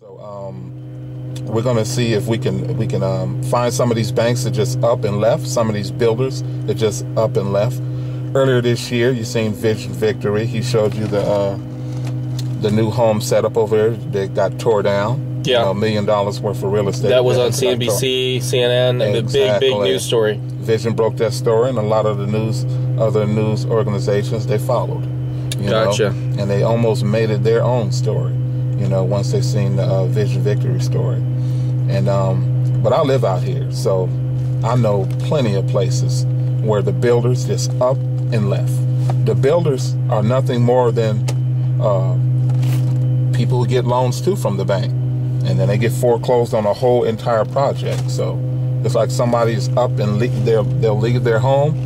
So we're going to see if we can find some of these banks that just up and left, some of these builders that just up and left. Earlier this year, you seen Victorville. He showed you the new home setup over there that got tore down. Yeah, $1 million worth of real estate. That was on CNBC, CNN, and exactly. The big news story. Vision broke that story, and a lot of the other news organizations, they followed. Gotcha. And they almost made it their own story. Once they seen the Vision Victory story. And but I live out here, so I know plenty of places where the builders just up and left. The builders are nothing more than people who get loans too from the bank, and then they get foreclosed on a whole entire project. So it's like somebody's up and they'll leave their home.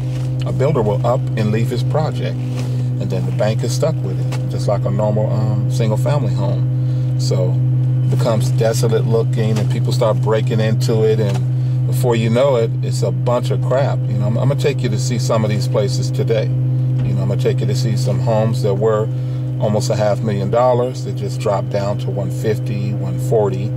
A builder will up and leave his project, and then the bank is stuck with it, just like a normal single-family home. So it becomes desolate looking, and people start breaking into it, and before you know it, it's a bunch of crap. I'm gonna take you to see some of these places today. I'm gonna take you to see some homes that were almost $500,000 that just dropped down to 150, 140.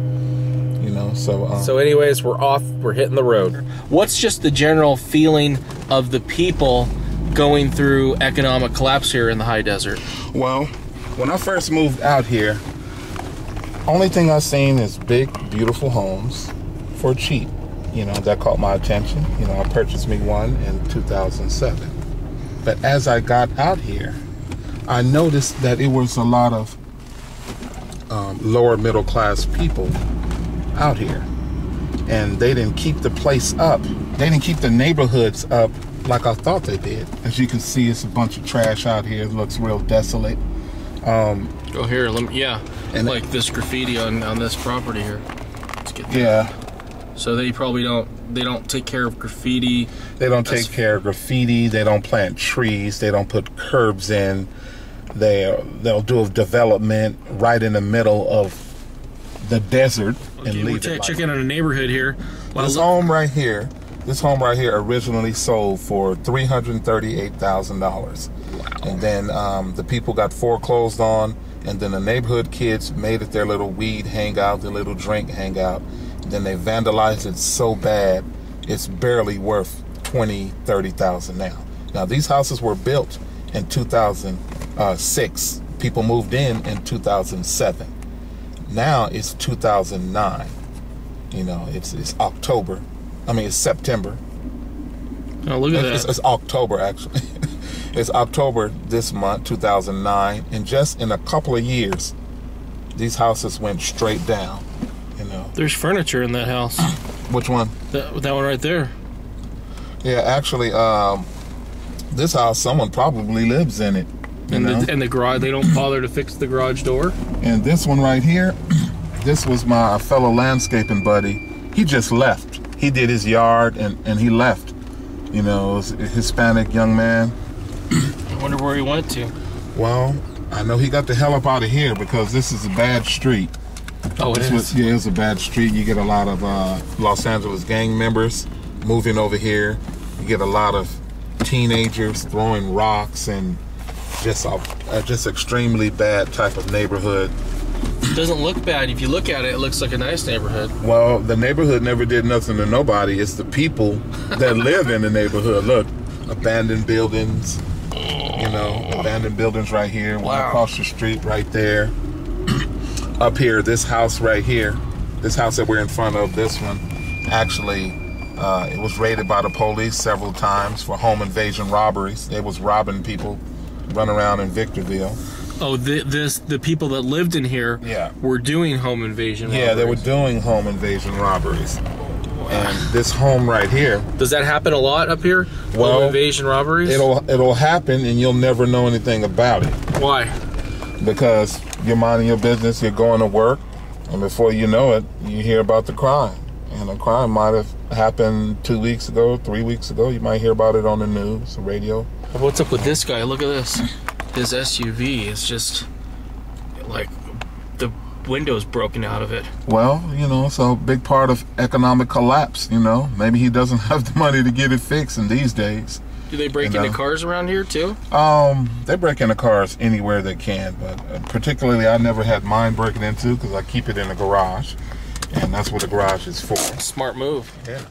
So anyways, we're off. We're hitting the road. What's just the general feeling of the people going through economic collapse here in the high desert? Well, when I first moved out here, only thing I seen is big, beautiful homes for cheap. That caught my attention. I purchased me one in 2007. But as I got out here, I noticed that it was a lot of lower middle class people out here. And they didn't keep the place up. They didn't keep the neighborhoods up like I thought they did. As you can see, it's a bunch of trash out here. It looks real desolate. Go here, and like this graffiti on this property here. Let's get that. Yeah. So they probably don't take care of graffiti. They don't take care of graffiti. They don't plant trees. They don't put curbs in. They'll do a development right in the middle of the desert and leave it. We're checking out a neighborhood here. This home right here originally sold for $338,000. Wow. And then the people got foreclosed on, and then the neighborhood kids made it their little weed hangout, their little drink hangout. And then they vandalized it so bad, it's barely worth $20,000, $30,000 now. Now, these houses were built in 2006. People moved in 2007. Now it's 2009. It's October. It's September. Oh, look at that. It's October, actually. It's October this month, 2009. And just in a couple of years, these houses went straight down. There's furniture in that house. Which one? That one right there. Yeah, actually, this house, someone probably lives in it. And the garage, they don't bother to fix the garage door. And this one right here, this was my fellow landscaping buddy. He just left. He did his yard and he left. It was a Hispanic young man. I wonder where he went to. Well, I know he got the hell up out of here because this is a bad street. Oh, it is? Yeah, it's a bad street. You get a lot of Los Angeles gang members moving over here. You get a lot of teenagers throwing rocks and just extremely bad type of neighborhood. It doesn't look bad. If you look at it, it looks like a nice neighborhood. Well, the neighborhood never did nothing to nobody. It's the people that live in the neighborhood. Look, abandoned buildings, abandoned buildings right here. Wow. One across the street right there. Up here, this house right here, this house that we're in front of, this one, actually, it was raided by the police several times for home invasion robberies. They was robbing people, running around in Victorville. Oh, the people that lived in here were doing home invasion robberies. Yeah, they were doing home invasion robberies. Wow. And this home right here. Does that happen a lot up here? Well, home invasion robberies? It'll happen and you'll never know anything about it. Why? Because you're minding your business, you're going to work, and before you know it, you hear about the crime. And the crime might have happened 2 weeks ago, 3 weeks ago. You might hear about it on the news, the radio. What's up with this guy? Look at this. His SUV is just like the window's broken out of it. Well, it's a big part of economic collapse, Maybe he doesn't have the money to get it fixed in these days. Do they break into cars around here too? They break into cars anywhere they can, but particularly I never had mine breaking into because I keep it in the garage, and that's what the garage is for. Smart move. Yeah.